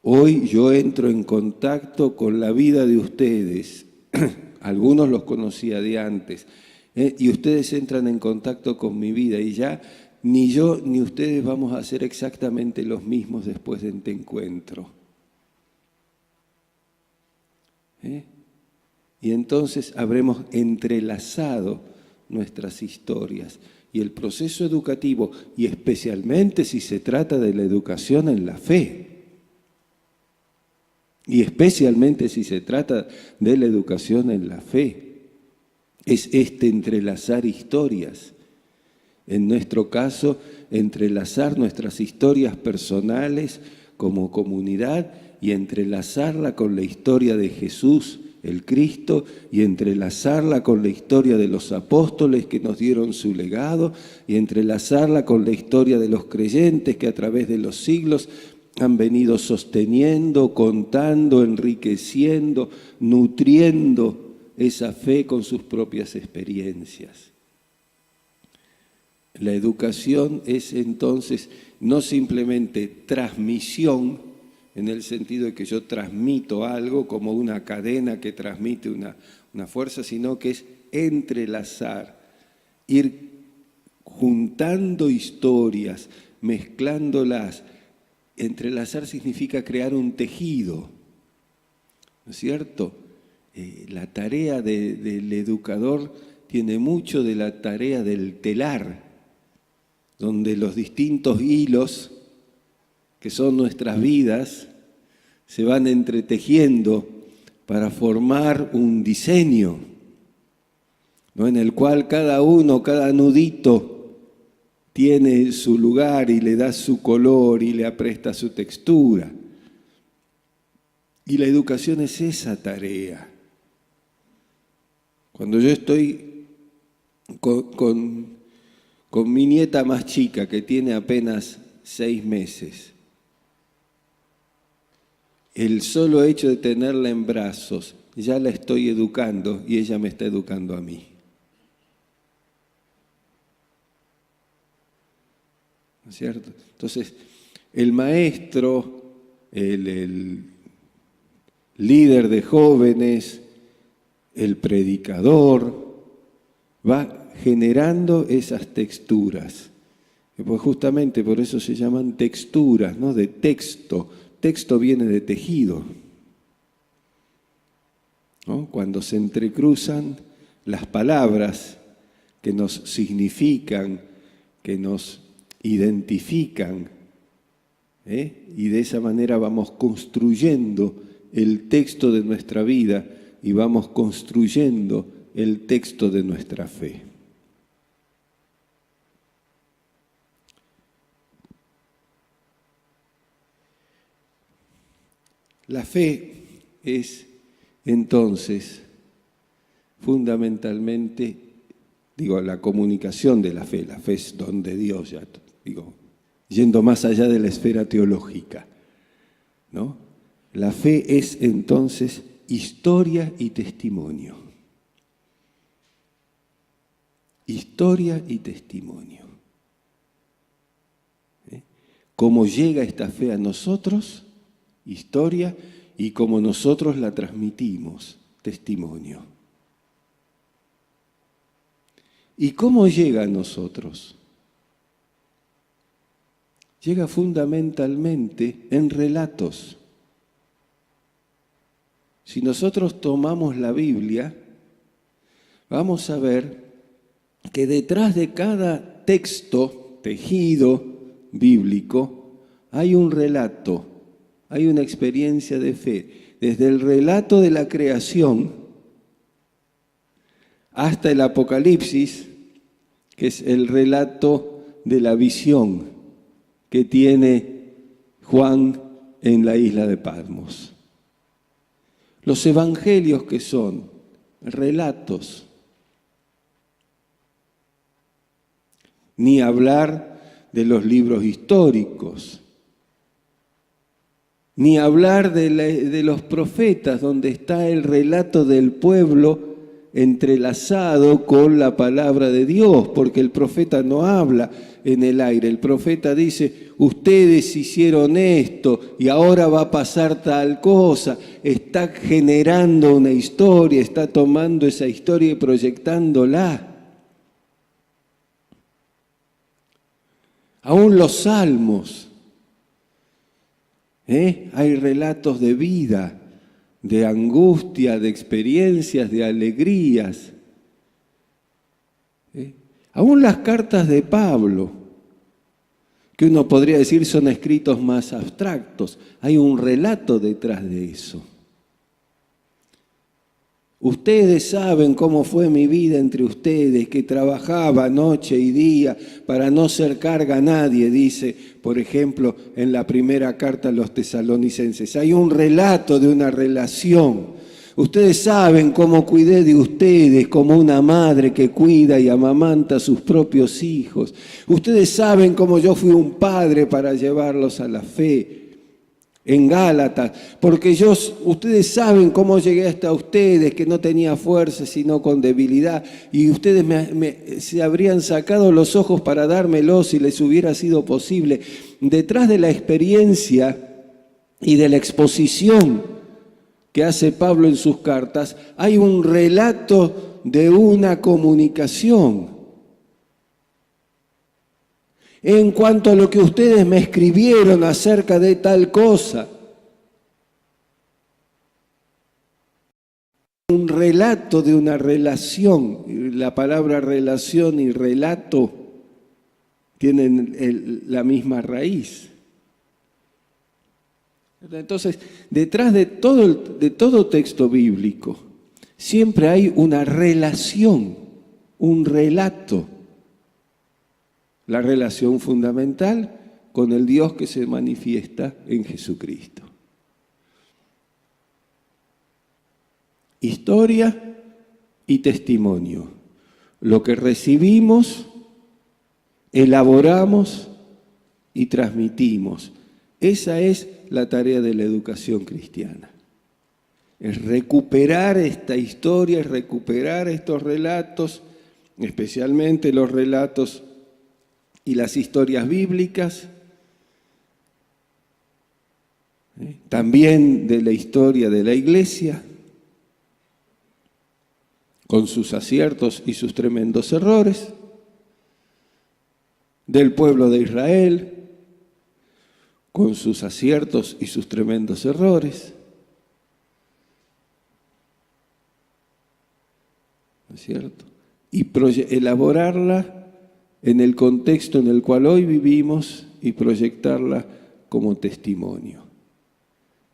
Hoy yo entro en contacto con la vida de ustedes. Algunos los conocía de antes. Y ustedes entran en contacto con mi vida y ya ni yo ni ustedes vamos a ser exactamente los mismos después de este encuentro. Y entonces habremos entrelazado nuestras historias. Y el proceso educativo, y especialmente si se trata de la educación en la fe, y especialmente si se trata de la educación en la fe, es este entrelazar historias. En nuestro caso, entrelazar nuestras historias personales como comunidad y entrelazarla con la historia de Jesús, el Cristo, y entrelazarla con la historia de los apóstoles que nos dieron su legado, y entrelazarla con la historia de los creyentes que a través de los siglos han venido sosteniendo, contando, enriqueciendo, nutriendo esa fe con sus propias experiencias. La educación es entonces no simplemente transmisión, en el sentido de que yo transmito algo como una cadena que transmite una fuerza, sino que es entrelazar, ir juntando historias, mezclándolas. Entrelazar significa crear un tejido, ¿no es cierto? La tarea del educador tiene mucho de la tarea del telar, donde los distintos hilos que son nuestras vidas se van entretejiendo para formar un diseño, ¿no? En el cual cada uno, cada nudito, tiene su lugar y le da su color y le apresta su textura. Y la educación es esa tarea. Cuando yo estoy con mi nieta más chica, que tiene apenas 6 meses, el solo hecho de tenerla en brazos, ya la estoy educando y ella me está educando a mí. ¿No es cierto? Entonces, el maestro, el líder de jóvenes, el predicador, va generando esas texturas. Pues justamente por eso se llaman texturas, ¿no? De texto. Texto viene de tejido, ¿no? Cuando se entrecruzan las palabras que nos significan, que nos identifican, y de esa manera vamos construyendo el texto de nuestra vida y vamos construyendo el texto de nuestra fe. La fe es entonces fundamentalmente, la comunicación de la fe es don de Dios, ya, yendo más allá de la esfera teológica, ¿no? La fe es entonces historia y testimonio. Historia y testimonio. ¿Cómo llega esta fe a nosotros? Historia, y cómo nosotros la transmitimos, testimonio. ¿Y cómo llega a nosotros? Llega fundamentalmente en relatos. Si nosotros tomamos la Biblia, vamos a ver que detrás de cada texto, tejido bíblico, hay un relato, hay una experiencia de fe. Desde el relato de la creación hasta el Apocalipsis, que es el relato de la visión que tiene Juan en la isla de Patmos. Los evangelios, que son relatos. Ni hablar de los libros históricos, ni hablar de los profetas, donde está el relato del pueblo entrelazado con la palabra de Dios, porque el profeta no habla en el aire. El profeta dice, ustedes hicieron esto y ahora va a pasar tal cosa. Está generando una historia, está tomando esa historia y proyectándola. Aún los salmos, hay relatos de vida, de angustia, de experiencias, de alegrías. Aún las cartas de Pablo, que uno podría decir son escritos más abstractos, hay un relato detrás de eso. Ustedes saben cómo fue mi vida entre ustedes, que trabajaba noche y día para no ser carga a nadie, dice, por ejemplo, en la primera carta a los tesalonicenses. Hay un relato de una relación. Ustedes saben cómo cuidé de ustedes como una madre que cuida y amamanta a sus propios hijos. Ustedes saben cómo yo fui un padre para llevarlos a la fe. En Gálatas, porque ustedes saben cómo llegué hasta ustedes, que no tenía fuerza sino con debilidad, y ustedes se habrían sacado los ojos para dármelos si les hubiera sido posible. Detrás de la experiencia y de la exposición que hace Pablo en sus cartas, hay un relato de una comunicación. En cuanto a lo que ustedes me escribieron acerca de tal cosa, un relato de una relación. La palabra relación y relato tienen la misma raíz. Entonces, detrás de todo texto bíblico, siempre hay una relación, un relato. La relación fundamental con el Dios que se manifiesta en Jesucristo. Historia y testimonio. Lo que recibimos, elaboramos y transmitimos. Esa es la tarea de la educación cristiana. Es recuperar esta historia, es recuperar estos relatos, especialmente los relatos y las historias bíblicas, también de la historia de la Iglesia, con sus aciertos y sus tremendos errores, del pueblo de Israel, con sus aciertos y sus tremendos errores, ¿no es cierto? Y elaborarla en el contexto en el cual hoy vivimos y proyectarla como testimonio.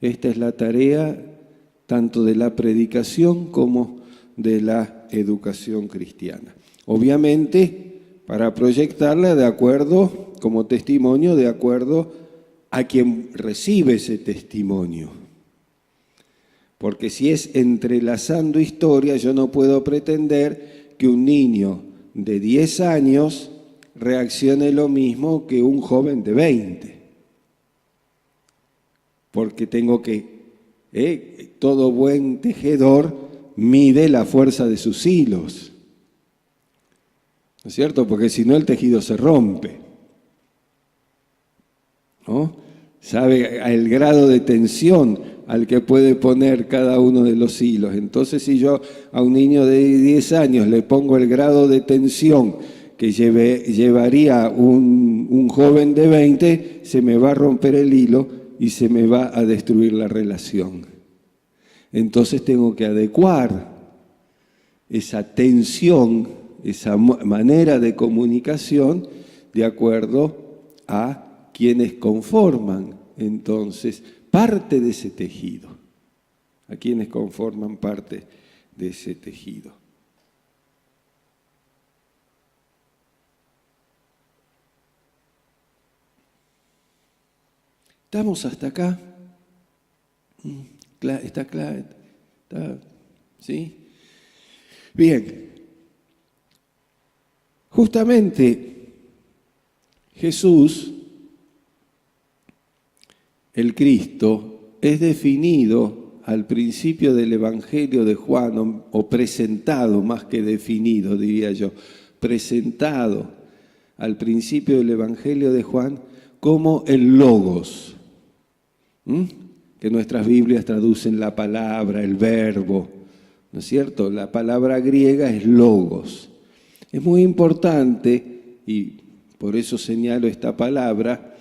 Esta es la tarea tanto de la predicación como de la educación cristiana. Obviamente, para proyectarla de acuerdo, como testimonio, de acuerdo a quien recibe ese testimonio. Porque si es entrelazando historias, yo no puedo pretender que un niño de 10 años reaccione lo mismo que un joven de 20. Porque tengo que, todo buen tejedor mide la fuerza de sus hilos. ¿No es cierto? Porque si no el tejido se rompe. ¿No? Sabe el grado de tensión al que puede poner cada uno de los hilos. Entonces, si yo a un niño de 10 años le pongo el grado de tensión que llevaría un joven de 20, se me va a romper el hilo y se me va a destruir la relación. Entonces tengo que adecuar esa tensión, esa manera de comunicación de acuerdo a quienes conforman entonces parte de ese tejido, a quienes conforman parte de ese tejido. ¿Estamos hasta acá? ¿Está claro? ¿Sí? Bien. Justamente Jesús, el Cristo, es definido al principio del Evangelio de Juan, o presentado más que definido, diría yo, presentado al principio del Evangelio de Juan como el Logos, que nuestras Biblias traducen la palabra, el verbo, ¿no es cierto? La palabra griega es Logos. Es muy importante, y por eso señalo esta palabra,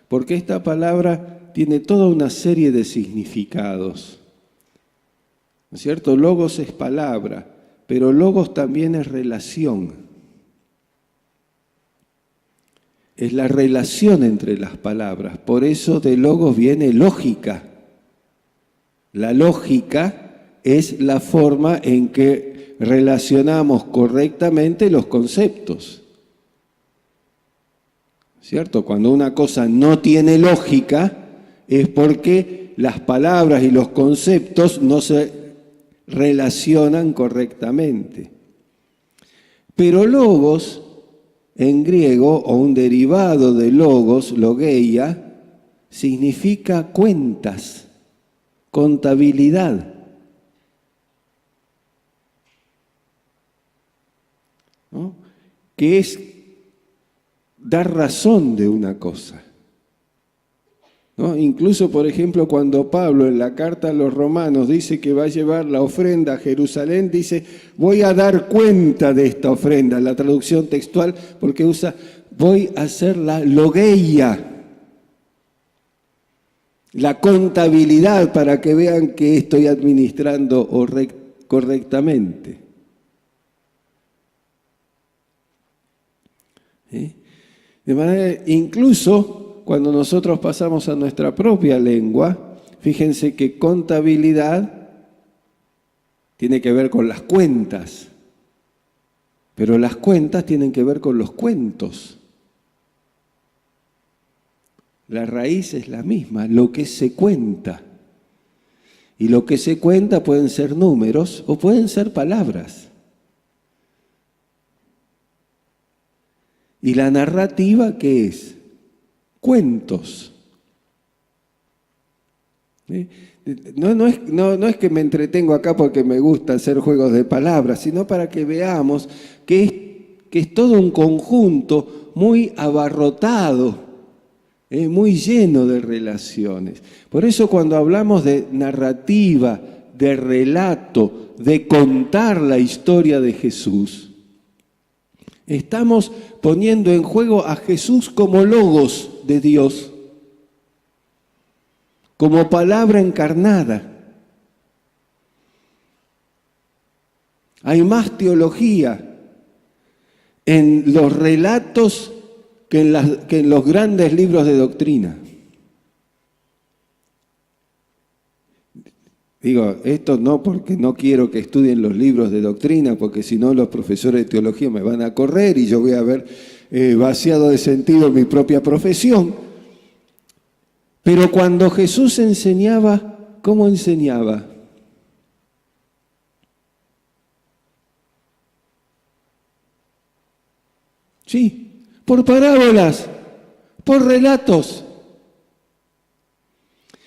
porque esta palabra tiene toda una serie de significados, ¿no es cierto? Logos es palabra, pero logos también es relación. Es la relación entre las palabras. Por eso de logos viene lógica. La lógica es la forma en que relacionamos correctamente los conceptos. ¿Cierto? Cuando una cosa no tiene lógica, es porque las palabras y los conceptos no se relacionan correctamente. Pero logos, en griego, o un derivado de logos, logeia, significa cuentas, contabilidad. ¿No? Que es dar razón de una cosa. ¿No? Incluso, por ejemplo, cuando Pablo en la carta a los romanos dice que va a llevar la ofrenda a Jerusalén, dice, voy a dar cuenta de esta ofrenda, la traducción textual, porque usa, voy a hacer la logeia, la contabilidad, para que vean que estoy administrando correctamente. ¿Sí? De manera, incluso cuando nosotros pasamos a nuestra propia lengua, fíjense que contabilidad tiene que ver con las cuentas, pero las cuentas tienen que ver con los cuentos. La raíz es la misma, lo que se cuenta. Y lo que se cuenta pueden ser números o pueden ser palabras. ¿Y la narrativa qué es? Cuentos. No es que me entretengo acá porque me gusta hacer juegos de palabras, sino para que veamos que es todo un conjunto muy abarrotado, muy lleno de relaciones. Por eso cuando hablamos de narrativa, de relato, de contar la historia de Jesús, estamos poniendo en juego a Jesús como logos de Dios, como palabra encarnada. Hay más teología en los relatos que en los grandes libros de doctrina. Digo, esto no porque no quiero que estudien los libros de doctrina, porque si no los profesores de teología me van a correr y yo voy a haber vaciado de sentido mi propia profesión. Pero cuando Jesús enseñaba, ¿cómo enseñaba? Sí, por parábolas, por relatos.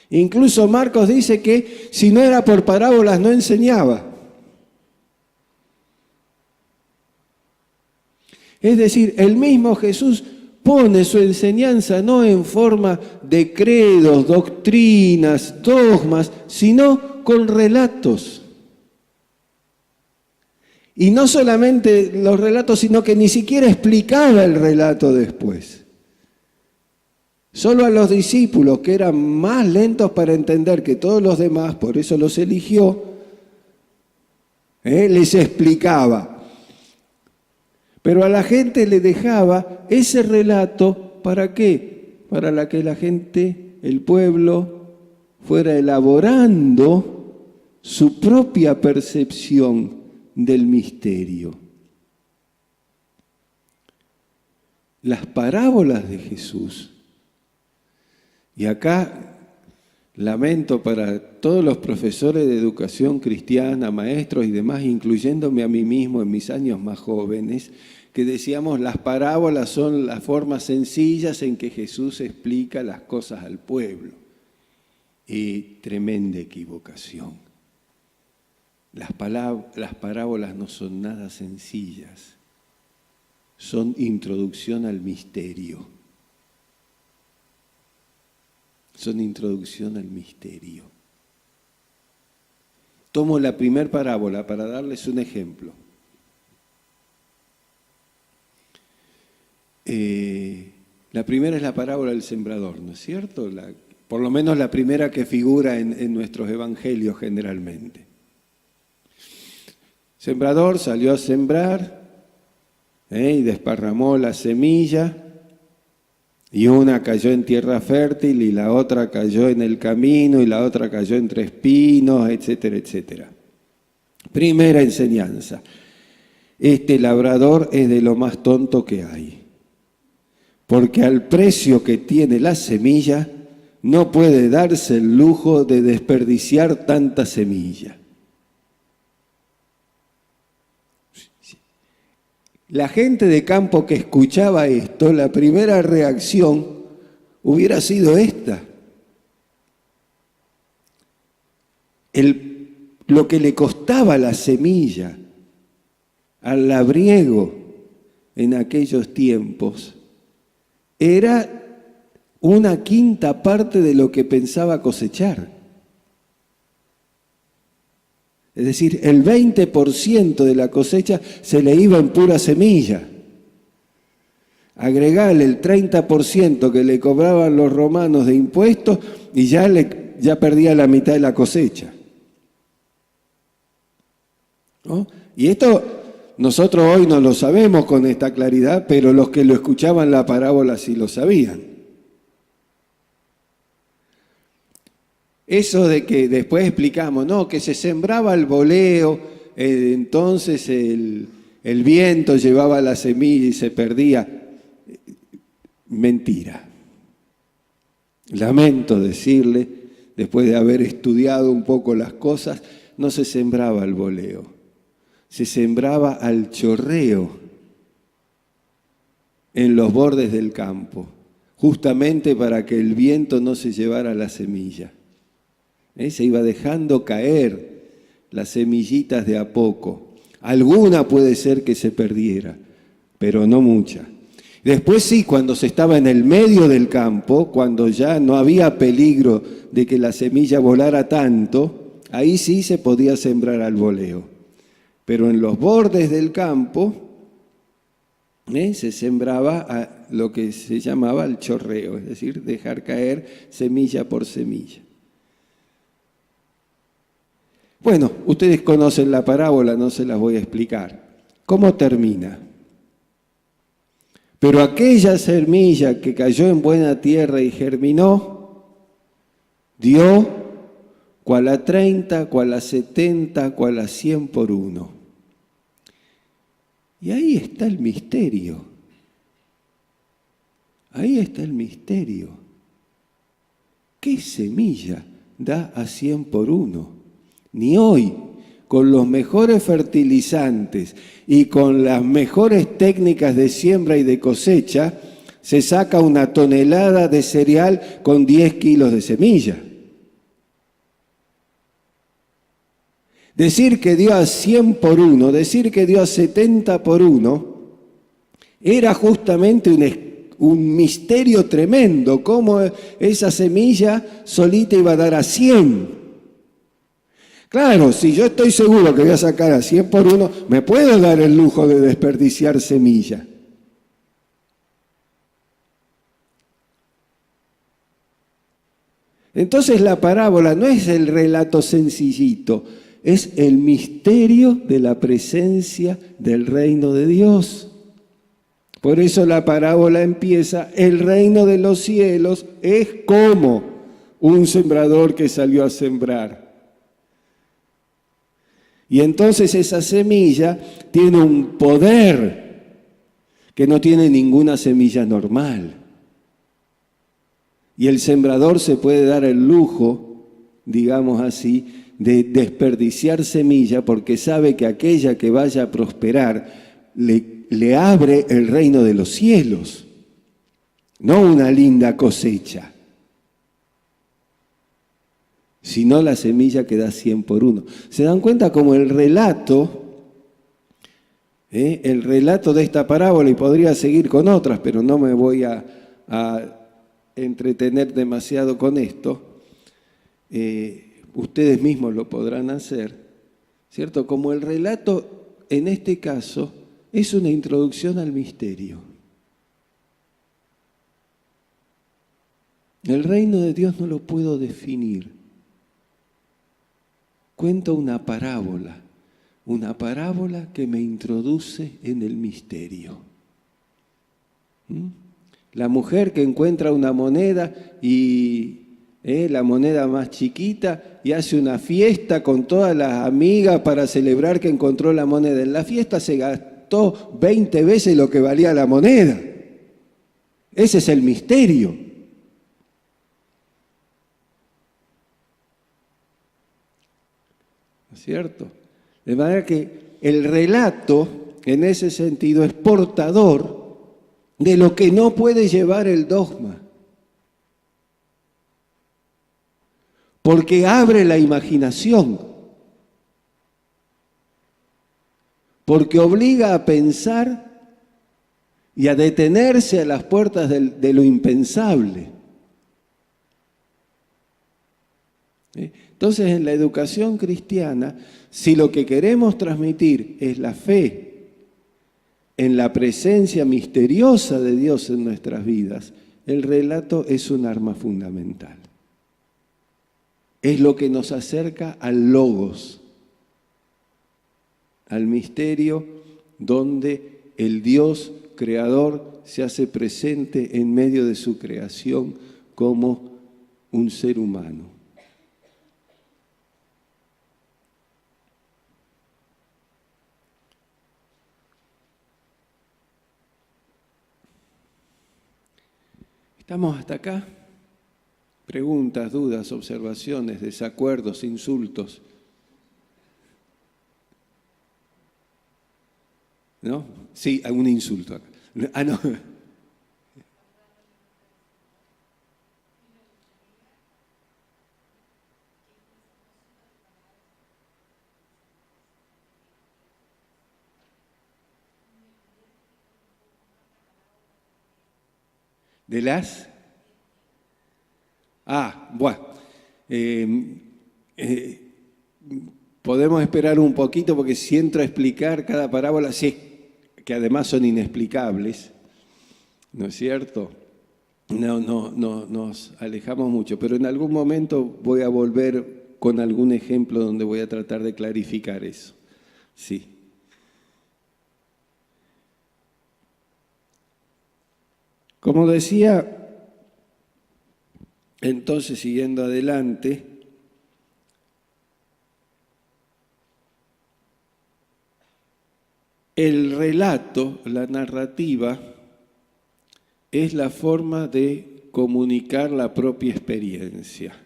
Incluso Marcos dice que si no era por parábolas no enseñaba. Es decir, el mismo Jesús pone su enseñanza no en forma de credos, doctrinas, dogmas, sino con relatos. Y no solamente los relatos, sino que ni siquiera explicaba el relato después. Solo a los discípulos, que eran más lentos para entender que todos los demás, por eso los eligió, les explicaba. Pero a la gente le dejaba ese relato, ¿para qué? Para que la gente, el pueblo, fuera elaborando su propia percepción del misterio. Las parábolas de Jesús. Y acá lamento para todos los profesores de educación cristiana, maestros y demás, incluyéndome a mí mismo en mis años más jóvenes, que decíamos las parábolas son las formas sencillas en que Jesús explica las cosas al pueblo. Tremenda equivocación. Las parábolas no son nada sencillas, son introducción al misterio. Son introducción al misterio. Tomo la primera parábola para darles un ejemplo. La primera es la parábola del sembrador, ¿no es cierto? Por lo menos la primera que figura en nuestros evangelios generalmente. Sembrador salió a sembrar y desparramó la semilla, y una cayó en tierra fértil y la otra cayó en el camino y la otra cayó entre espinos, etcétera, etcétera. Primera enseñanza. Este labrador es de lo más tonto que hay, porque al precio que tiene la semilla no puede darse el lujo de desperdiciar tanta semilla. La gente de campo que escuchaba esto, la primera reacción hubiera sido esta. Lo que le costaba la semilla al labriego en aquellos tiempos era una quinta parte de lo que pensaba cosechar. Es decir, el 20% de la cosecha se le iba en pura semilla. Agregarle el 30% que le cobraban los romanos de impuestos y ya perdía la mitad de la cosecha. ¿No? Y esto nosotros hoy no lo sabemos con esta claridad, pero los que lo escuchaban la parábola sí lo sabían. Eso de que después explicamos, no, que se sembraba al voleo, entonces el viento llevaba la semilla y se perdía. Mentira. Lamento decirle, después de haber estudiado un poco las cosas, no se sembraba al voleo, se sembraba al chorreo en los bordes del campo, justamente para que el viento no se llevara la semilla. Se iba dejando caer las semillitas de a poco. Alguna puede ser que se perdiera, pero no mucha. Después sí, cuando se estaba en el medio del campo, cuando ya no había peligro de que la semilla volara tanto, ahí sí se podía sembrar al voleo. Pero en los bordes del campo se sembraba a lo que se llamaba el chorreo, es decir, dejar caer semilla por semilla. Bueno, ustedes conocen la parábola, no se las voy a explicar. ¿Cómo termina? Pero aquella semilla que cayó en buena tierra y germinó, dio cual a 30, cual a 70, cual a 100 por uno. Y ahí está el misterio. Ahí está el misterio. ¿Qué semilla da a 100 por uno? Ni hoy, con los mejores fertilizantes y con las mejores técnicas de siembra y de cosecha, se saca una tonelada de cereal con 10 kilos de semilla. Decir que dio a 100 por uno, decir que dio a 70 por uno, era justamente un misterio tremendo, cómo esa semilla solita iba a dar a 100. Claro, si yo estoy seguro que voy a sacar a 100 por uno, me puedo dar el lujo de desperdiciar semilla. Entonces la parábola no es el relato sencillito, es el misterio de la presencia del reino de Dios. Por eso la parábola empieza, el reino de los cielos es como un sembrador que salió a sembrar. Y entonces esa semilla tiene un poder que no tiene ninguna semilla normal. Y el sembrador se puede dar el lujo, digamos así, de desperdiciar semilla porque sabe que aquella que vaya a prosperar le abre el reino de los cielos, no una linda cosecha. sino la semilla que da 100 por uno. ¿Se dan cuenta cómo el relato de esta parábola, y podría seguir con otras, pero no me voy a entretener demasiado con esto, ustedes mismos lo podrán hacer, ¿cierto? Como el relato, en este caso, es una introducción al misterio. El reino de Dios no lo puedo definir. Cuento una parábola que me introduce en el misterio. La mujer que encuentra una moneda y la moneda más chiquita y hace una fiesta con todas las amigas para celebrar que encontró la moneda. En la fiesta se gastó 20 veces lo que valía la moneda. Ese es el misterio. ¿No es cierto? De manera que el relato, en ese sentido, es portador de lo que no puede llevar el dogma. Porque abre la imaginación. Porque obliga a pensar y a detenerse a las puertas de lo impensable. Entonces, en la educación cristiana, si lo que queremos transmitir es la fe en la presencia misteriosa de Dios en nuestras vidas, el relato es un arma fundamental. Es lo que nos acerca al logos, al misterio donde el Dios creador se hace presente en medio de su creación como un ser humano. ¿Estamos hasta acá? Preguntas, dudas, observaciones, desacuerdos, insultos. ¿No? Sí, un insulto acá. Ah, no. ¿De las? Bueno. Podemos esperar un poquito porque si entro a explicar cada parábola, sí, que además son inexplicables, ¿no es cierto? No, nos alejamos mucho, pero en algún momento voy a volver con algún ejemplo donde voy a tratar de clarificar eso. Sí. Como decía, entonces siguiendo adelante, el relato, la narrativa, es la forma de comunicar la propia experiencia.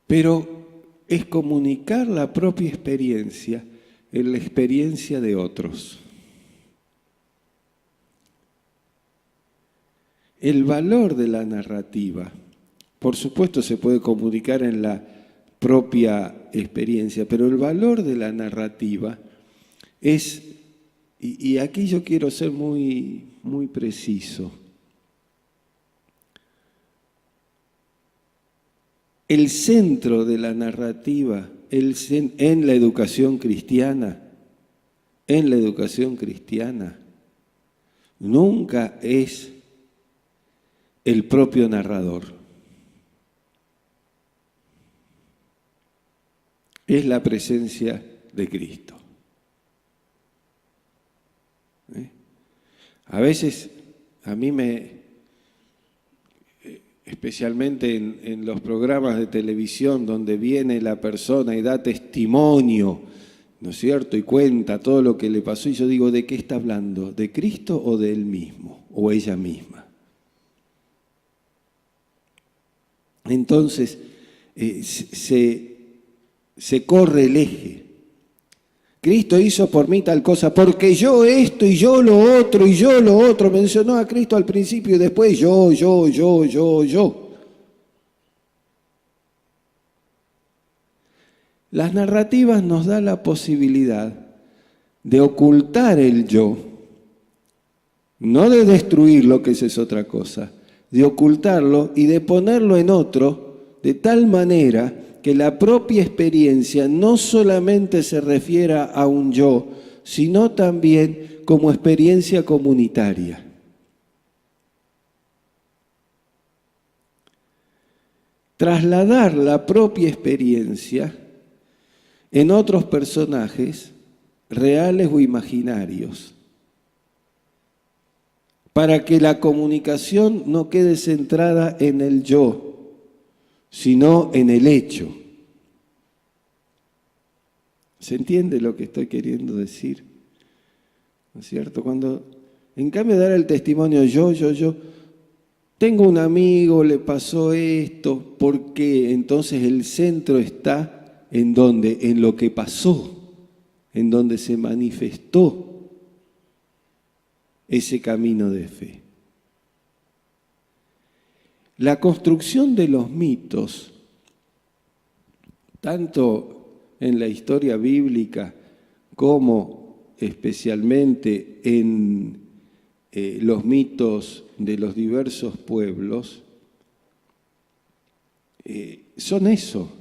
Pero es comunicar la propia experiencia en la experiencia de otros. El valor de la narrativa, por supuesto, se puede comunicar en la propia experiencia, pero el valor de la narrativa es, y aquí yo quiero ser muy preciso, el centro de la narrativa en la educación cristiana, nunca es el propio narrador. Es la presencia de Cristo. A veces, a mí especialmente en los programas de televisión donde viene la persona y da testimonio, ¿no es cierto? Y cuenta todo lo que le pasó, y yo digo, ¿de qué está hablando? ¿De Cristo o de él mismo? ¿O ella misma? Entonces, se corre el eje. Cristo hizo por mí tal cosa, porque yo esto y yo lo otro y yo lo otro. Mencionó a Cristo al principio y después yo. Las narrativas nos dan la posibilidad de ocultar el yo, no de destruirlo, que esa es otra cosa, de ocultarlo y de ponerlo en otro de tal manera que la propia experiencia no solamente se refiera a un yo, sino también como experiencia comunitaria. Trasladar la propia experiencia en otros personajes, reales o imaginarios, para que la comunicación no quede centrada en el yo, sino en el hecho. ¿Se entiende lo que estoy queriendo decir? ¿No es cierto? Cuando, en cambio de dar el testimonio yo, tengo un amigo, le pasó esto, ¿por qué? Entonces el centro está en donde, en lo que pasó, en donde se manifestó ese camino de fe. La construcción de los mitos, tanto en la historia bíblica como especialmente en los mitos de los diversos pueblos, son eso.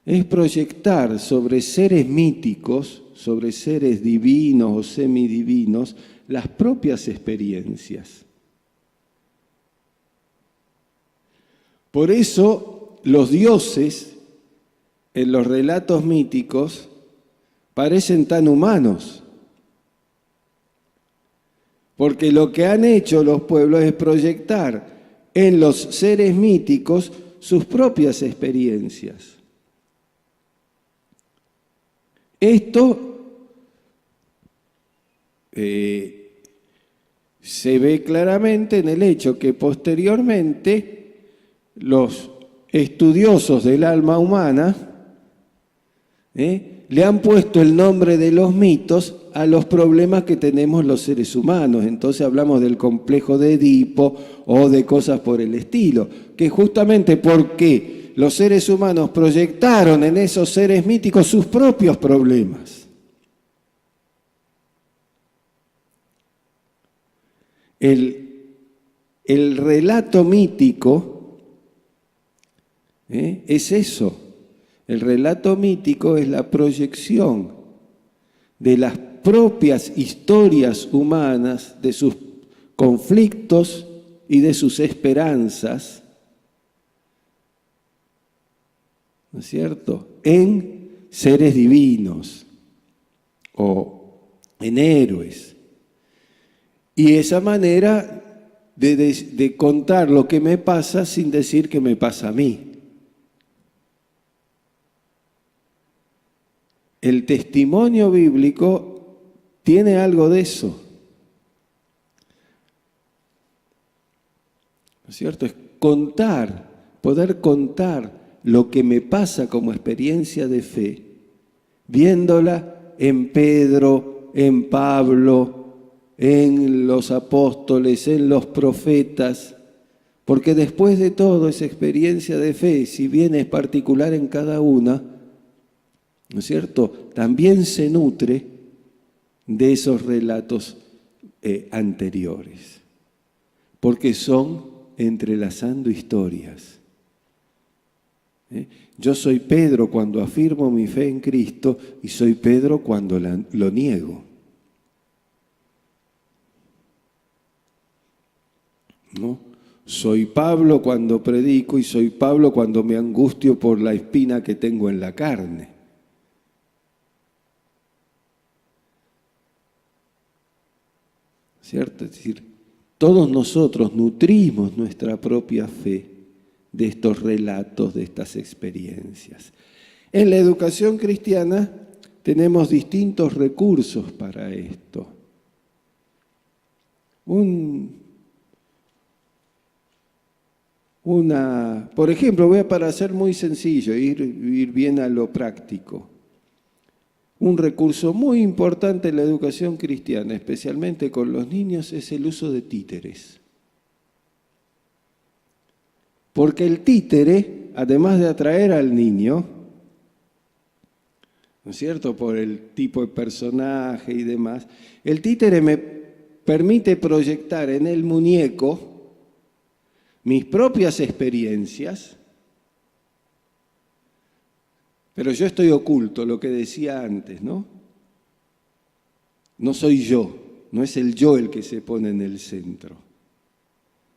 Es proyectar sobre seres míticos, sobre seres divinos o semidivinos, las propias experiencias. Por eso los dioses en los relatos míticos parecen tan humanos, porque lo que han hecho los pueblos es proyectar en los seres míticos sus propias experiencias. Esto se ve claramente en el hecho que posteriormente los estudiosos del alma humana le han puesto el nombre de los mitos a los problemas que tenemos los seres humanos. Entonces hablamos del complejo de Edipo o de cosas por el estilo, que justamente porque los seres humanos proyectaron en esos seres míticos sus propios problemas. El relato mítico es eso. El relato mítico es la proyección de las propias historias humanas, de sus conflictos y de sus esperanzas, ¿no es cierto?, en seres divinos o en héroes. Y esa manera de contar lo que me pasa sin decir que me pasa a mí. El testimonio bíblico tiene algo de eso. ¿No es cierto? Es contar, poder contar lo que me pasa como experiencia de fe, viéndola en Pedro, en Pablo, en los apóstoles, en los profetas, porque después de todo esa experiencia de fe, si bien es particular en cada una, ¿no es cierto?, también se nutre de esos relatos anteriores, porque son entrelazando historias. Yo soy Pedro cuando afirmo mi fe en Cristo y soy Pedro cuando lo niego. ¿No? Soy Pablo cuando predico y soy Pablo cuando me angustio por la espina que tengo en la carne. ¿Cierto? Es decir, todos nosotros nutrimos nuestra propia fe de estos relatos, de estas experiencias. En la educación cristiana tenemos distintos recursos para esto. Por ejemplo, para ser muy sencillo, ir bien a lo práctico. Un recurso muy importante en la educación cristiana, especialmente con los niños, es el uso de títeres. Porque el títere, además de atraer al niño, ¿no es cierto?, por el tipo de personaje y demás, el títere me permite proyectar en el muñeco mis propias experiencias, pero yo estoy oculto, lo que decía antes, ¿no? No soy yo, no es el yo el que se pone en el centro.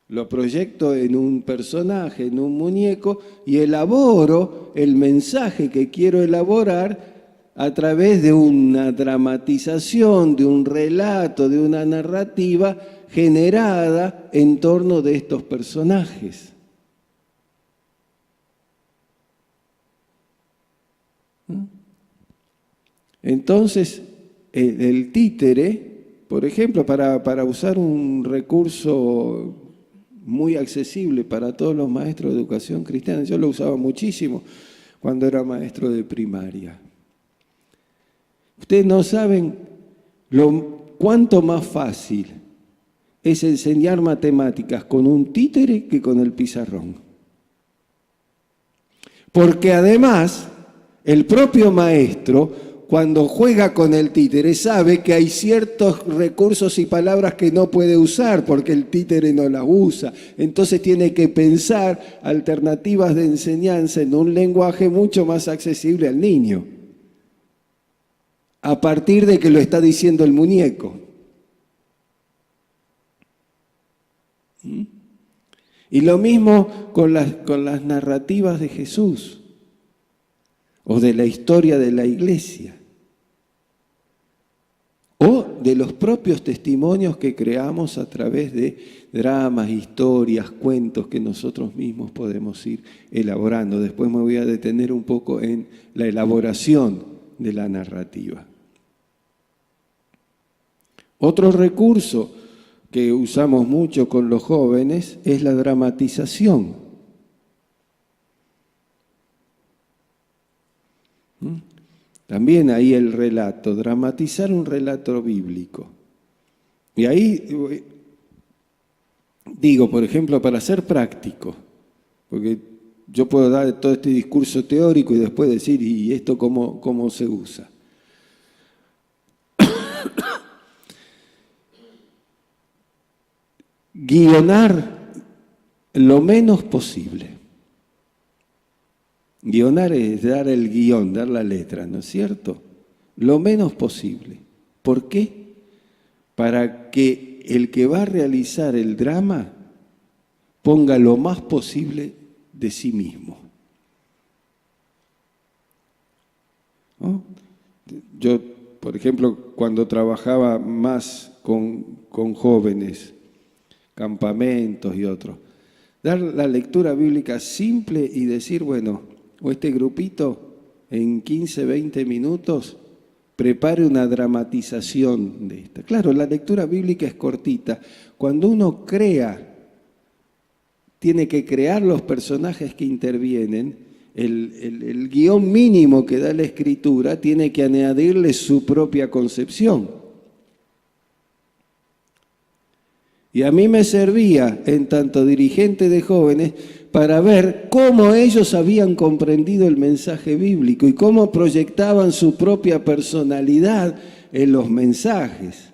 Lo proyecto en un personaje, en un muñeco, y elaboro el mensaje que quiero elaborar a través de una dramatización, de un relato, de una narrativa generada en torno de estos personajes. Entonces, el títere, por ejemplo, para usar un recurso muy accesible para todos los maestros de educación cristiana, yo lo usaba muchísimo cuando era maestro de primaria. Ustedes no saben cuánto más fácil es enseñar matemáticas con un títere que con el pizarrón. Porque además, el propio maestro, cuando juega con el títere, sabe que hay ciertos recursos y palabras que no puede usar porque el títere no las usa. Entonces tiene que pensar alternativas de enseñanza en un lenguaje mucho más accesible al niño, a partir de que lo está diciendo el muñeco. Y lo mismo con las narrativas de Jesús o de la historia de la iglesia, o de los propios testimonios que creamos a través de dramas, historias, cuentos que nosotros mismos podemos ir elaborando. Después me voy a detener un poco en la elaboración de la narrativa. Otro recurso que usamos mucho con los jóvenes es la dramatización. También ahí el relato, dramatizar un relato bíblico. Y ahí digo, por ejemplo, para ser práctico, porque yo puedo dar todo este discurso teórico y después decir, ¿y esto cómo se usa? Guionar lo menos posible. Guionar es dar el guión, dar la letra, ¿no es cierto? Lo menos posible. ¿Por qué? Para que el que va a realizar el drama ponga lo más posible de sí mismo. ¿No? Yo, por ejemplo, cuando trabajaba más con jóvenes, campamentos y otros, dar la lectura bíblica simple y decir, bueno, o este grupito en 15, 20 minutos prepare una dramatización de esta. Claro, la lectura bíblica es cortita. Cuando uno tiene que crear los personajes que intervienen, el guión mínimo que da la escritura tiene que añadirle su propia concepción. Y a mí me servía, en tanto dirigente de jóvenes, para ver cómo ellos habían comprendido el mensaje bíblico y cómo proyectaban su propia personalidad en los mensajes.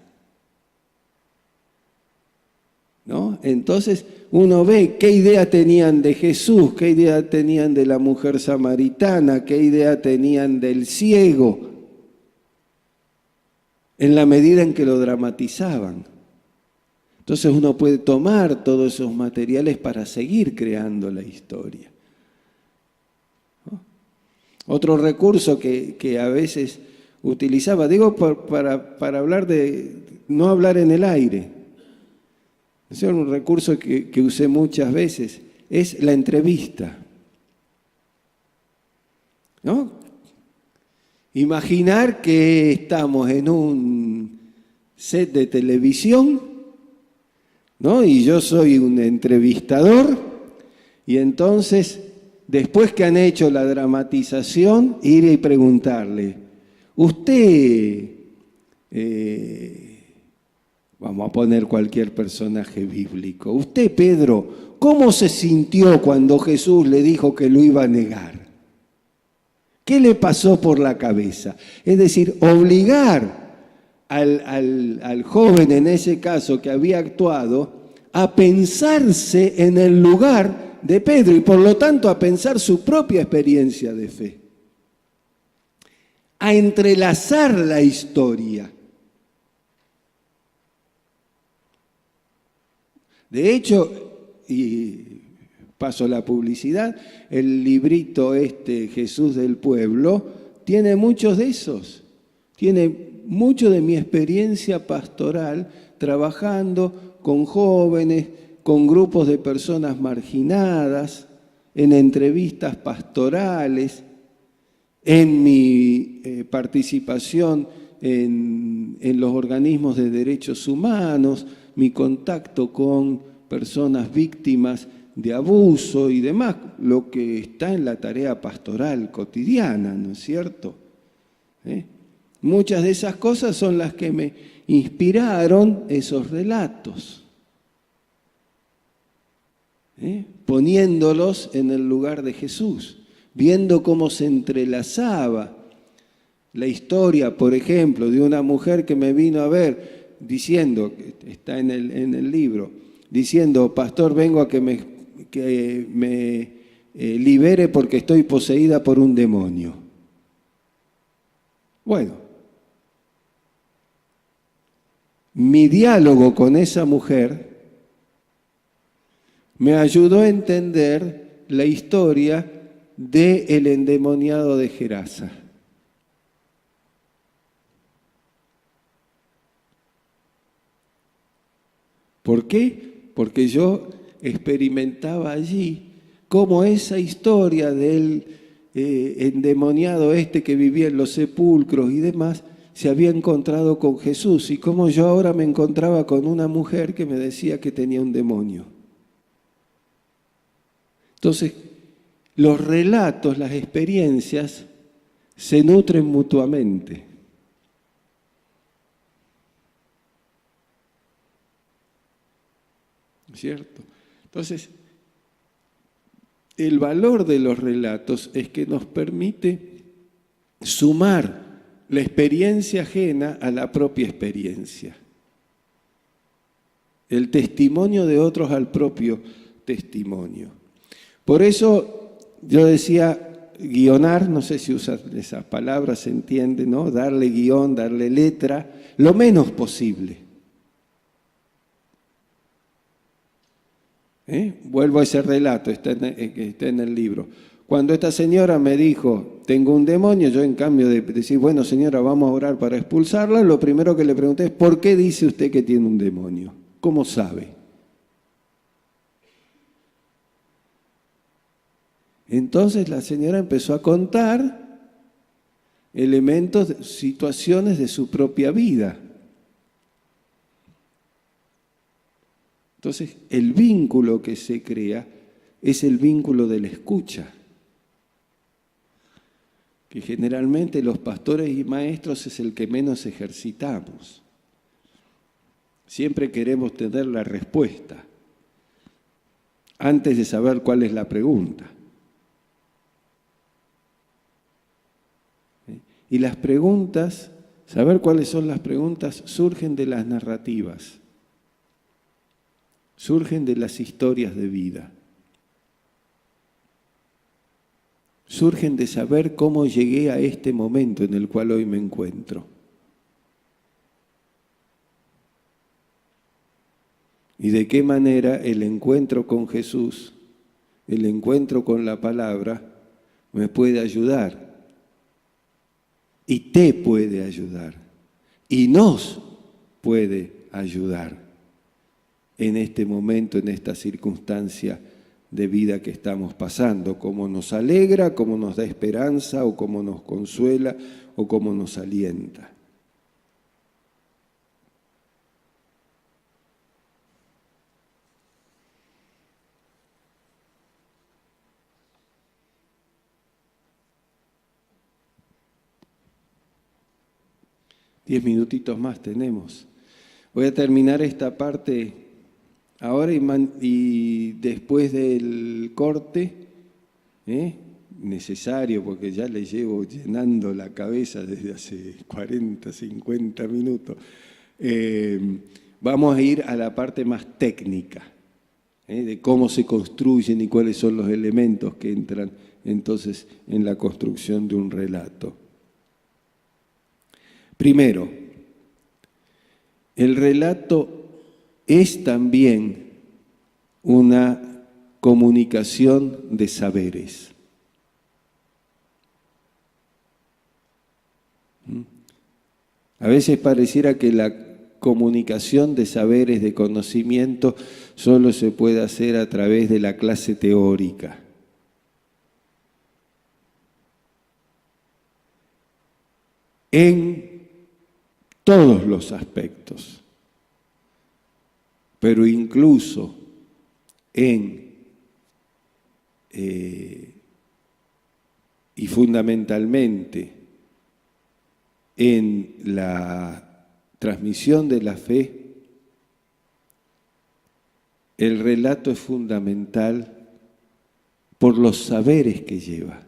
¿No? Entonces uno ve qué idea tenían de Jesús, qué idea tenían de la mujer samaritana, qué idea tenían del ciego, en la medida en que lo dramatizaban. Entonces uno puede tomar todos esos materiales para seguir creando la historia. ¿No? Otro recurso que a veces utilizaba, digo para hablar no hablar en el aire, es un recurso que usé muchas veces, es la entrevista. ¿No? Imaginar que estamos en un set de televisión, ¿no? Y yo soy un entrevistador, y entonces, después que han hecho la dramatización, ir y preguntarle, usted, vamos a poner cualquier personaje bíblico, usted, Pedro, ¿cómo se sintió cuando Jesús le dijo que lo iba a negar? ¿Qué le pasó por la cabeza? Es decir, obligar al joven en ese caso que había actuado a pensarse en el lugar de Pedro y por lo tanto a pensar su propia experiencia de fe, a entrelazar la historia. De hecho, y paso la publicidad, el librito Jesús del Pueblo tiene muchos de esos, tiene mucho de mi experiencia pastoral trabajando con jóvenes, con grupos de personas marginadas, en entrevistas pastorales, en mi participación en los organismos de derechos humanos, mi contacto con personas víctimas de abuso y demás, lo que está en la tarea pastoral cotidiana, ¿no es cierto? Muchas de esas cosas son las que me inspiraron esos relatos, poniéndolos en el lugar de Jesús, viendo cómo se entrelazaba la historia, por ejemplo, de una mujer que me vino a ver diciendo, está en el libro, diciendo, pastor, vengo a que me libere porque estoy poseída por un demonio. Bueno, mi diálogo con esa mujer me ayudó a entender la historia del endemoniado de Gerasa. ¿Por qué? Porque yo experimentaba allí cómo esa historia del endemoniado que vivía en los sepulcros y demás se había encontrado con Jesús y cómo yo ahora me encontraba con una mujer que me decía que tenía un demonio. Entonces, los relatos, las experiencias se nutren mutuamente. ¿Cierto? Entonces, el valor de los relatos es que nos permite sumar la experiencia ajena a la propia experiencia. El testimonio de otros al propio testimonio. Por eso yo decía guionar, no sé si usas esas palabras, se entiende, ¿no? Darle guión, darle letra, lo menos posible. Vuelvo a ese relato, está en el libro. Cuando esta señora me dijo, tengo un demonio, yo en cambio de decir, bueno señora, vamos a orar para expulsarla, lo primero que le pregunté es, ¿por qué dice usted que tiene un demonio? ¿Cómo sabe? Entonces la señora empezó a contar elementos, situaciones de su propia vida. Entonces, el vínculo que se crea es el vínculo de la escucha, que generalmente los pastores y maestros es el que menos ejercitamos. Siempre queremos tener la respuesta antes de saber cuál es la pregunta. Y las preguntas, saber cuáles son las preguntas, surgen de las narrativas. Surgen de las historias de vida. Surgen de saber cómo llegué a este momento en el cual hoy me encuentro. Y de qué manera el encuentro con Jesús, el encuentro con la palabra, me puede ayudar. Y te puede ayudar. Y nos puede ayudar en este momento, en esta circunstancia de vida que estamos pasando, cómo nos alegra, cómo nos da esperanza, o cómo nos consuela, o cómo nos alienta. 10 minutitos más tenemos. Voy a terminar esta parte ahora y después del corte, necesario, porque ya le llevo llenando la cabeza desde hace 40, 50 minutos, vamos a ir a la parte más técnica, de cómo se construyen y cuáles son los elementos que entran entonces en la construcción de un relato. Primero, el relato es también una comunicación de saberes. A veces pareciera que la comunicación de saberes, de conocimiento, solo se puede hacer a través de la clase teórica. En todos los aspectos, pero incluso y fundamentalmente en la transmisión de la fe, el relato es fundamental por los saberes que lleva.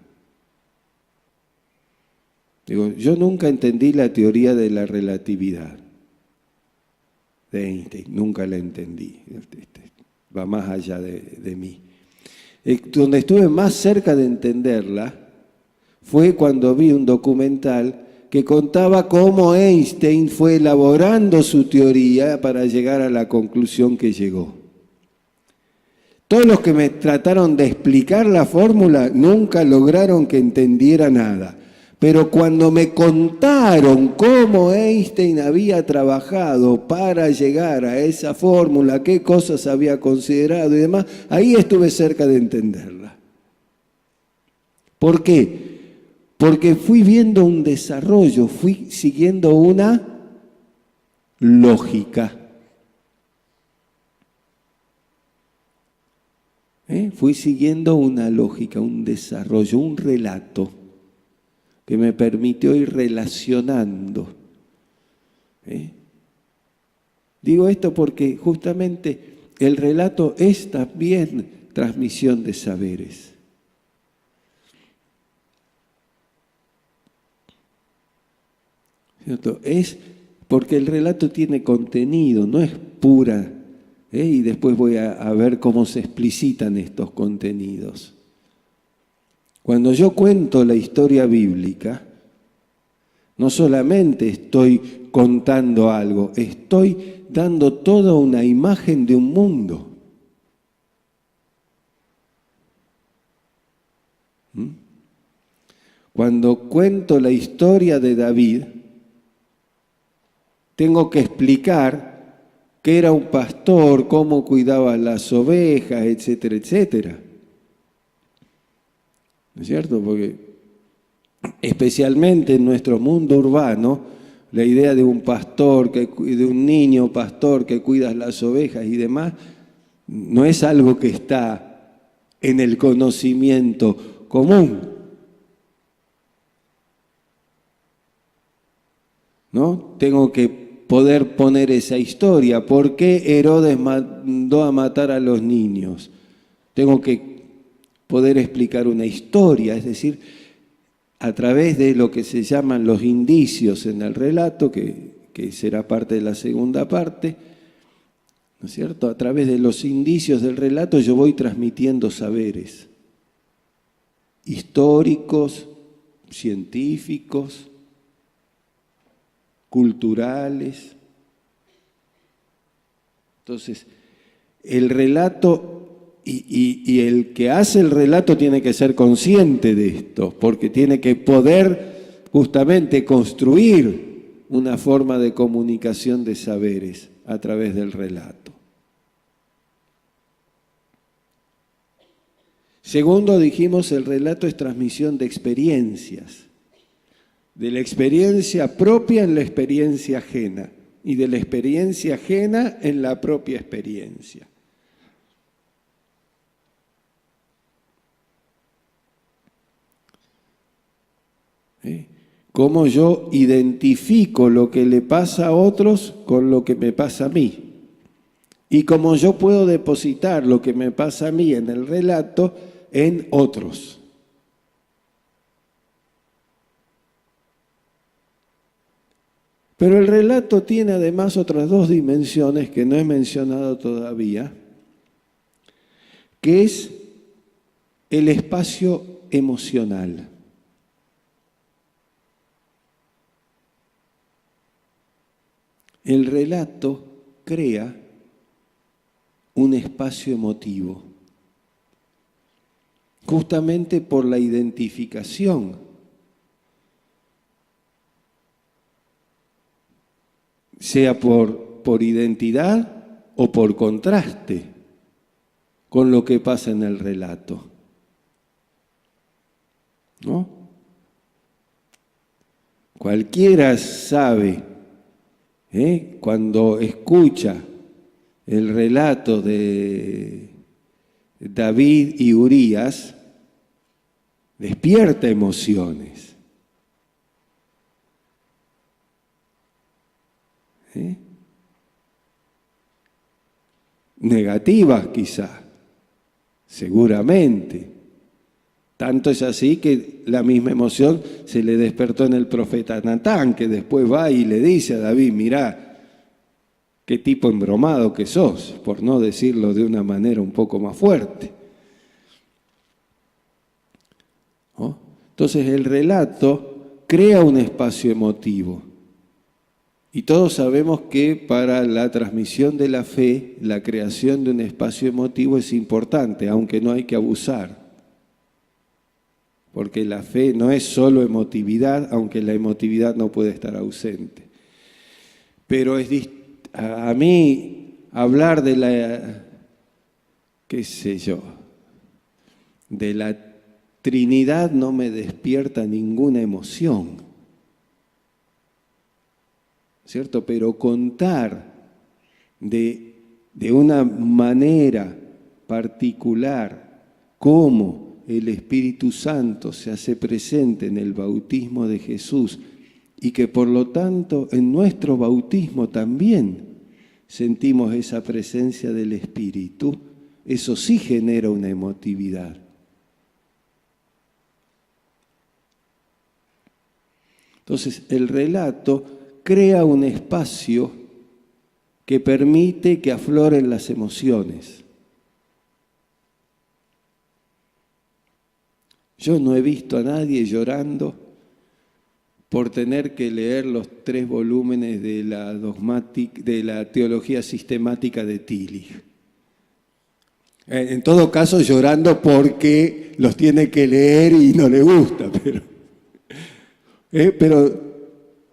Digo, yo nunca entendí la teoría de la relatividad de Einstein, nunca la entendí, va más allá de mí. Donde estuve más cerca de entenderla fue cuando vi un documental que contaba cómo Einstein fue elaborando su teoría para llegar a la conclusión que llegó. Todos los que me trataron de explicar la fórmula nunca lograron que entendiera nada. Pero cuando me contaron cómo Einstein había trabajado para llegar a esa fórmula, qué cosas había considerado y demás, ahí estuve cerca de entenderla. ¿Por qué? Porque fui viendo un desarrollo, fui siguiendo una lógica. Fui siguiendo una lógica, un desarrollo, un relato que me permitió ir relacionando. Digo esto porque justamente el relato es también transmisión de saberes. ¿Cierto? Es porque el relato tiene contenido, no es pura, y después voy a ver cómo se explicitan estos contenidos. Cuando yo cuento la historia bíblica, no solamente estoy contando algo, estoy dando toda una imagen de un mundo. Cuando cuento la historia de David, tengo que explicar que era un pastor, cómo cuidaba las ovejas, etcétera, etcétera. ¿No es cierto? Porque especialmente en nuestro mundo urbano, la idea de un pastor, de un niño pastor que cuida las ovejas y demás, no es algo que está en el conocimiento común. ¿No? Tengo que poder poner esa historia. ¿Por qué Herodes mandó a matar a los niños? Tengo que poder explicar una historia, es decir, a través de lo que se llaman los indicios en el relato, que será parte de la segunda parte, ¿no es cierto? A través de los indicios del relato yo voy transmitiendo saberes históricos, científicos, culturales. Entonces, el relato y el que hace el relato tiene que ser consciente de esto, porque tiene que poder justamente construir una forma de comunicación de saberes a través del relato. Segundo, dijimos, el relato es transmisión de experiencias, de la experiencia propia en la experiencia ajena y de la experiencia ajena en la propia experiencia. cómo yo identifico lo que le pasa a otros con lo que me pasa a mí. Y cómo yo puedo depositar lo que me pasa a mí en el relato en otros. Pero el relato tiene además otras dos dimensiones que no he mencionado todavía, que es el espacio emocional. El relato crea un espacio emotivo, justamente por la identificación. Sea por identidad o por contraste con lo que pasa en el relato. ¿No? Cualquiera sabe, cuando escucha el relato de David y Urías, despierta emociones. Negativas quizá, seguramente. Tanto es así que la misma emoción se le despertó en el profeta Natán, que después va y le dice a David, mirá, qué tipo embromado que sos, por no decirlo de una manera un poco más fuerte. ¿No? Entonces el relato crea un espacio emotivo. Y todos sabemos que para la transmisión de la fe, la creación de un espacio emotivo es importante, aunque no hay que abusar. Porque la fe no es solo emotividad, aunque la emotividad no puede estar ausente. Pero a mí hablar de la, qué sé yo, de la Trinidad no me despierta ninguna emoción. ¿Cierto? Pero contar de una manera particular cómo el Espíritu Santo se hace presente en el bautismo de Jesús y que por lo tanto en nuestro bautismo también sentimos esa presencia del Espíritu, eso sí genera una emotividad. Entonces el relato crea un espacio que permite que afloren las emociones. Yo no he visto a nadie llorando por tener que leer los 3 volúmenes de la teología sistemática de Tillich. En todo caso, llorando porque los tiene que leer y no le gusta,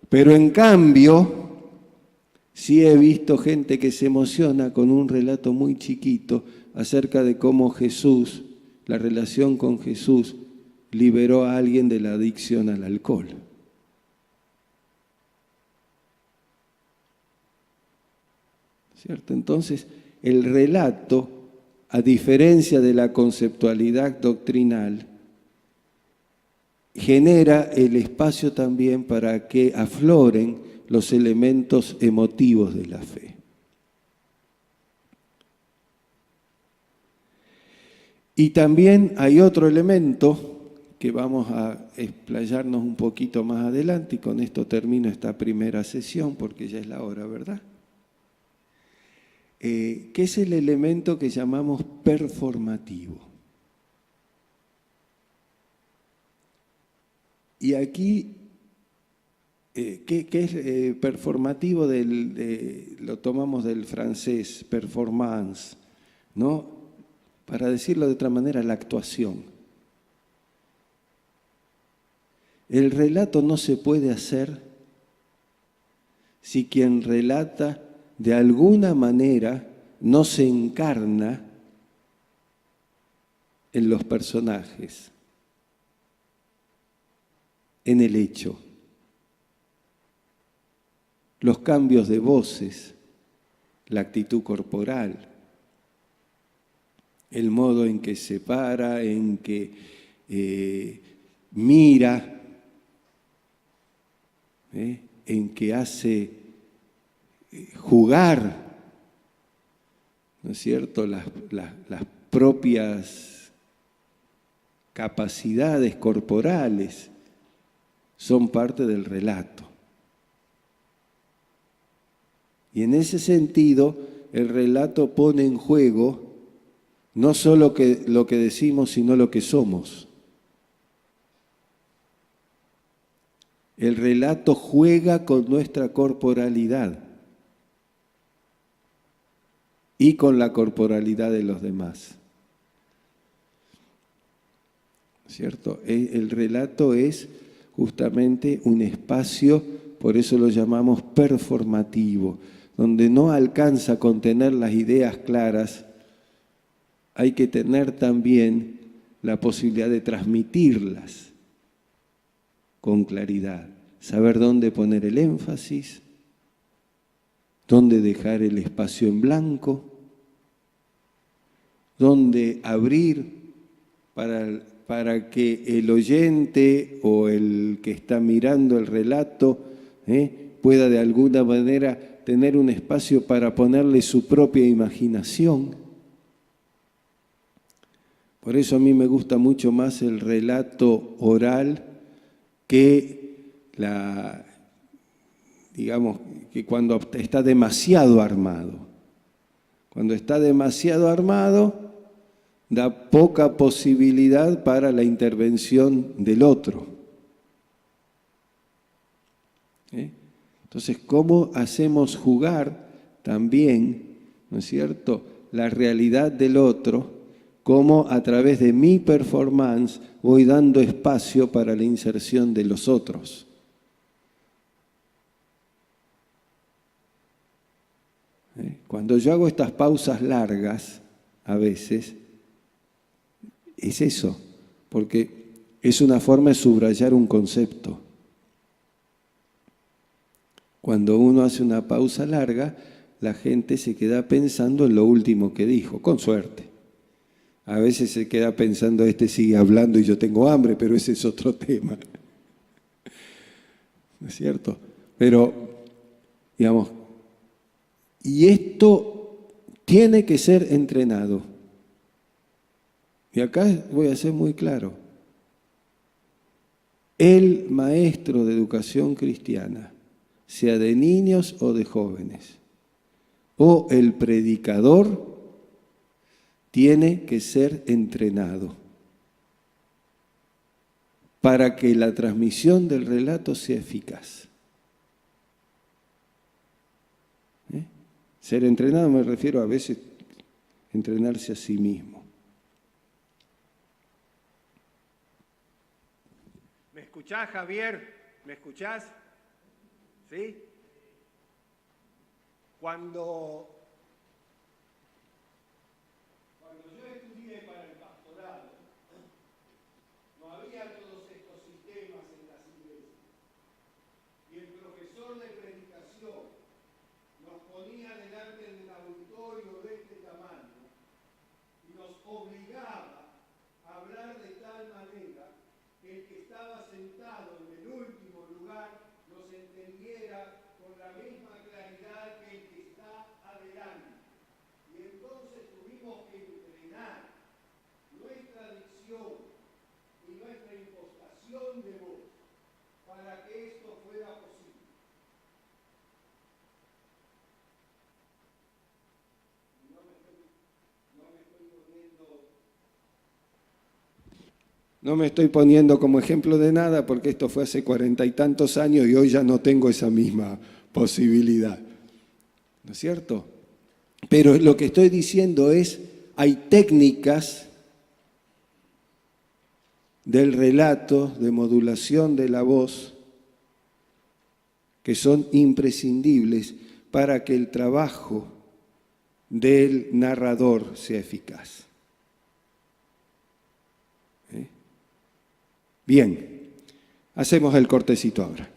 pero en cambio, sí he visto gente que se emociona con un relato muy chiquito acerca de cómo Jesús, la relación con Jesús, liberó a alguien de la adicción al alcohol. ¿Cierto? Entonces, el relato, a diferencia de la conceptualidad doctrinal, genera el espacio también para que afloren los elementos emotivos de la fe. Y también hay otro elemento que vamos a explayarnos un poquito más adelante, y con esto termino esta primera sesión porque ya es la hora, ¿verdad? Que es el elemento que llamamos performativo. Y aquí, ¿qué es performativo? Lo tomamos del francés, performance, ¿no? Para decirlo de otra manera, la actuación. El relato no se puede hacer si quien relata de alguna manera no se encarna en los personajes, en el hecho. Los cambios de voces, la actitud corporal, el modo en que se para, en que mira, en que hace jugar, ¿no es cierto?, las propias capacidades corporales, son parte del relato. Y en ese sentido, el relato pone en juego no solo lo que decimos, sino lo que somos. El relato juega con nuestra corporalidad y con la corporalidad de los demás. ¿Cierto? El relato es justamente un espacio, por eso lo llamamos performativo, donde no alcanza a contener las ideas claras, hay que tener también la posibilidad de transmitirlas con claridad, saber dónde poner el énfasis, dónde dejar el espacio en blanco, dónde abrir para que el oyente o el que está mirando el relato pueda de alguna manera tener un espacio para ponerle su propia imaginación. Por eso a mí me gusta mucho más el relato oral que digamos, que cuando está demasiado armado. Cuando está demasiado armado, da poca posibilidad para la intervención del otro. Entonces, ¿cómo hacemos jugar también, ¿no es cierto?, la realidad del otro, cómo a través de mi performance voy dando espacio para la inserción de los otros? Cuando yo hago estas pausas largas, a veces, es eso, porque es una forma de subrayar un concepto. Cuando uno hace una pausa larga, la gente se queda pensando en lo último que dijo, con suerte. A veces se queda pensando, este sigue hablando y yo tengo hambre, pero ese es otro tema. ¿No es cierto? Pero, digamos, y esto tiene que ser entrenado. Y acá voy a ser muy claro. El maestro de educación cristiana, sea de niños o de jóvenes, o el predicador, tiene que ser entrenado para que la transmisión del relato sea eficaz. Ser entrenado me refiero a veces a entrenarse a sí mismo. ¿Me escuchás, Javier? ¿Me escuchás? ¿Sí? Cuando yo estudié para el pastorado, no había todos estos sistemas en las iglesias. Y el profesor de predicación nos ponía delante del auditorio de este tamaño y nos obligaba a hablar de tal manera que el que estaba sentado en el último lugar nos entendiera con la misma claridad que el que está adelante. Y entonces tuvimos que entrenar nuestra dicción y nuestra impostación de voz para que esto fuera posible. No me estoy poniendo como ejemplo de nada porque esto fue hace 40 y tantos años y hoy ya no tengo esa misma posibilidad. ¿No es cierto? Pero lo que estoy diciendo es, hay técnicas del relato, de modulación de la voz, que son imprescindibles para que el trabajo del narrador sea eficaz. Bien, hacemos el cortecito ahora.